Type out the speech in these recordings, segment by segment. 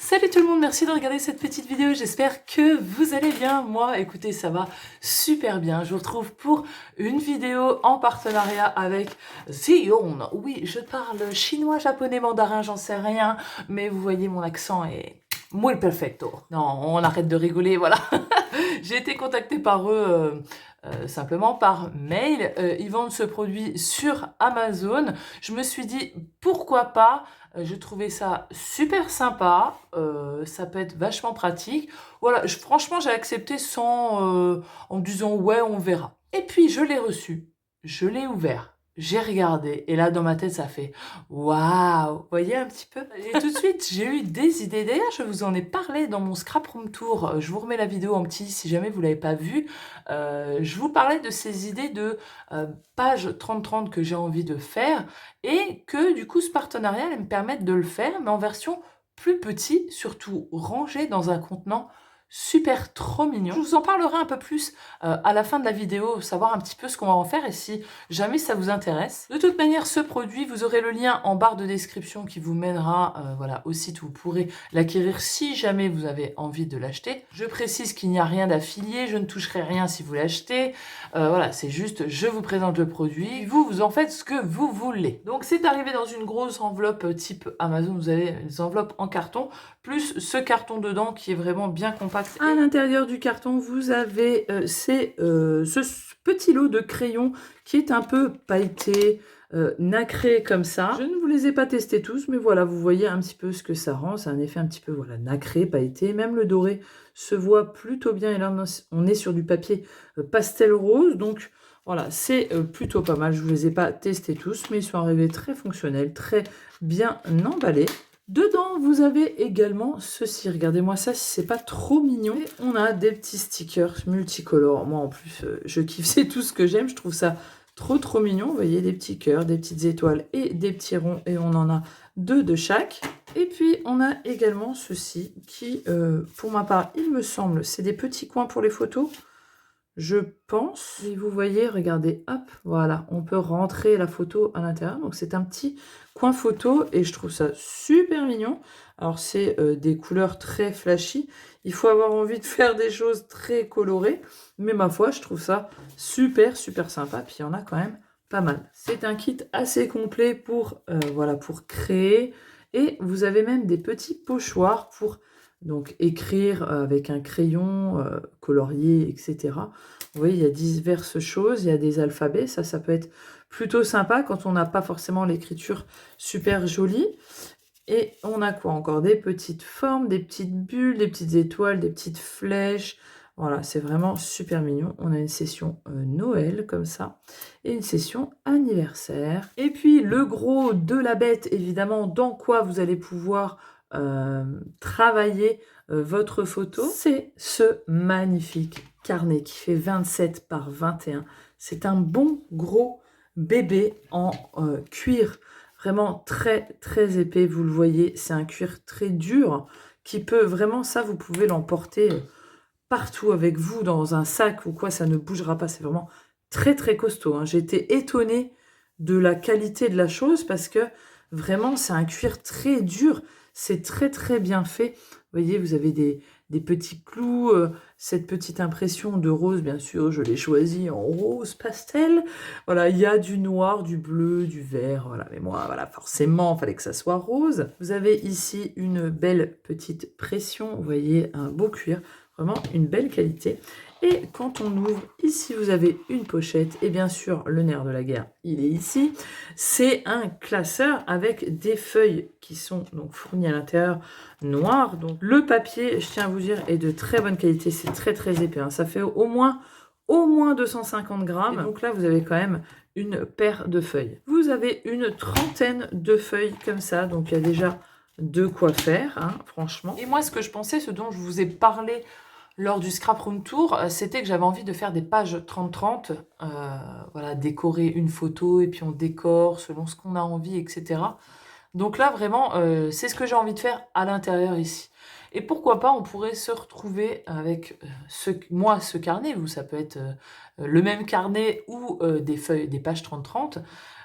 Salut tout le monde, merci de regarder cette petite vidéo, j'espère que vous allez bien. Moi, écoutez, ça va super bien. Je vous retrouve pour une vidéo en partenariat avec Sion. Oui, je parle chinois, japonais, mandarin, j'en sais rien, mais vous voyez, mon accent est muy perfecto. Non, on arrête de rigoler, voilà. J'ai été contactée par eux simplement par mail. Ils vendent ce produit sur Amazon. Je me suis dit, pourquoi pas? Je trouvais ça super sympa. Ça peut être vachement pratique. Voilà, franchement, j'ai accepté en me disant, ouais, on verra. Et puis, je l'ai reçu. Je l'ai ouvert. J'ai regardé et là dans ma tête ça fait waouh, vous voyez un petit peu. Et tout de suite j'ai eu des idées. D'ailleurs je vous en ai parlé dans mon scrap room tour. Je vous remets la vidéo en petit si jamais vous l'avez pas vue. Je vous parlais de ces idées de page 30-30 que j'ai envie de faire et que du coup ce partenariat allait me permettre de le faire mais en version plus petit, surtout rangé dans un contenant super trop mignon. Je vous en parlerai un peu plus à la fin de la vidéo, savoir un petit peu ce qu'on va en faire et si jamais ça vous intéresse. De toute manière, ce produit, vous aurez le lien en barre de description qui vous mènera voilà, au site où vous pourrez l'acquérir si jamais vous avez envie de l'acheter. Je précise qu'il n'y a rien d'affilié, je ne toucherai rien si vous l'achetez. Voilà, c'est juste, je vous présente le produit, vous en faites ce que vous voulez. Donc c'est arrivé dans une grosse enveloppe type Amazon, vous avez des enveloppes en carton, plus ce carton dedans qui est vraiment bien compact. À l'intérieur du carton, vous avez ce petit lot de crayons qui est un peu pailleté, nacré comme ça. Je ne vous les ai pas testés tous, mais voilà, vous voyez un petit peu ce que ça rend. C'est un effet un petit peu voilà, nacré, pailleté. Même le doré se voit plutôt bien. Et là, on est sur du papier pastel rose, donc voilà, c'est plutôt pas mal. Je ne vous les ai pas testés tous, mais ils sont arrivés très fonctionnels, très bien emballés. Dedans, vous avez également ceci. Regardez-moi ça, si c'est pas trop mignon. Et on a des petits stickers multicolores. Moi, en plus, je kiffe, c'est tout ce que j'aime. Je trouve ça trop mignon. Vous voyez, des petits cœurs, des petites étoiles et des petits ronds. Et on en a 2 de chaque. Et puis, on a également ceci qui, pour ma part, il me semble, c'est des petits coins pour les photos. Je pense, et vous voyez, regardez, hop, voilà, on peut rentrer la photo à l'intérieur. Donc c'est un petit coin photo et je trouve ça super mignon. Alors c'est des couleurs très flashy. Il faut avoir envie de faire des choses très colorées. Mais ma foi, je trouve ça super sympa. Puis il y en a quand même pas mal. C'est un kit assez complet pour, voilà, pour créer. Et vous avez même des petits pochoirs pour donc écrire avec un crayon, colorier, etc. Vous voyez, il y a diverses choses, il y a des alphabets, ça peut être plutôt sympa quand on n'a pas forcément l'écriture super jolie. Et on a quoi encore? Des petites formes, des petites bulles, des petites étoiles, des petites flèches. Voilà, c'est vraiment super mignon. On a une session Noël comme ça et une session anniversaire. Et puis le gros de la bête, évidemment, dans quoi vous allez pouvoir travailler votre photo, c'est ce magnifique carnet qui fait 27 par 21. C'est un bon gros bébé en cuir, vraiment très épais, vous le voyez, c'est un cuir très dur qui peut vraiment, ça vous pouvez l'emporter partout avec vous dans un sac ou quoi, ça ne bougera pas, c'est vraiment très costaud, hein. J'ai été étonnée de la qualité de la chose parce que vraiment c'est un cuir très dur, c'est très bien fait. Vous voyez, vous avez des petits clous, cette petite impression de rose, bien sûr, je l'ai choisi en rose pastel. Voilà, il y a du noir, du bleu, du vert, voilà, mais moi, voilà, forcément, il fallait que ça soit rose. Vous avez ici une belle petite pression, vous voyez, un beau cuir, vraiment une belle qualité. Et quand on ouvre, ici vous avez une pochette, et bien sûr le nerf de la guerre, il est ici. C'est un classeur avec des feuilles qui sont donc fournies à l'intérieur noires. Donc le papier, je tiens à vous dire, est de très bonne qualité, c'est très épais, hein. Ça fait au moins 250 grammes. Et donc là vous avez quand même une paire de feuilles. Vous avez une trentaine de feuilles comme ça, donc il y a déjà de quoi faire, hein, franchement. Et moi ce que je pensais, ce dont je vous ai parlé lors du Scrap Room Tour, c'était que j'avais envie de faire des pages 30-30, voilà, décorer une photo et puis on décore selon ce qu'on a envie, etc. Donc là, vraiment, c'est ce que j'ai envie de faire à l'intérieur ici. Et pourquoi pas, on pourrait se retrouver avec ce carnet, ça peut être le même carnet ou des pages 30-30.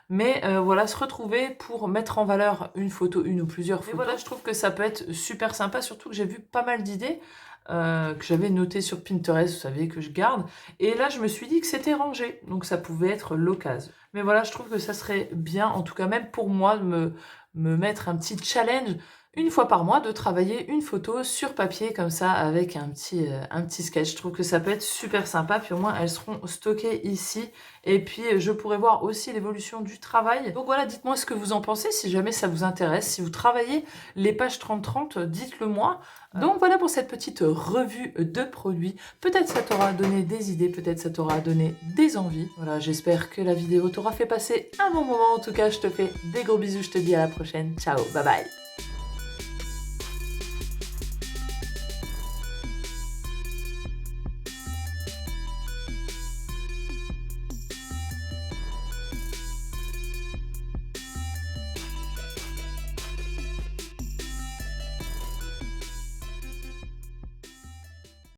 Mais voilà, se retrouver pour mettre en valeur une photo, une ou plusieurs photos. Et voilà, je trouve que ça peut être super sympa, surtout que j'ai vu pas mal d'idées que j'avais notées sur Pinterest, vous savez, que je garde. Et là, je me suis dit que c'était rangé, donc ça pouvait être l'occasion. Mais voilà, je trouve que ça serait bien, en tout cas même pour moi, de me mettre un petit challenge une fois par mois, de travailler une photo sur papier comme ça avec un petit sketch. Je trouve que ça peut être super sympa, puis au moins elles seront stockées ici. Et puis je pourrai voir aussi l'évolution du travail. Donc voilà, dites-moi ce que vous en pensez, si jamais ça vous intéresse. Si vous travaillez les pages 30-30, dites-le moi. Donc voilà pour cette petite revue de produits. Peut-être ça t'aura donné des idées, peut-être ça t'aura donné des envies. Voilà, j'espère que la vidéo t'aura fait passer un bon moment. En tout cas, je te fais des gros bisous, je te dis à la prochaine. Ciao, bye bye.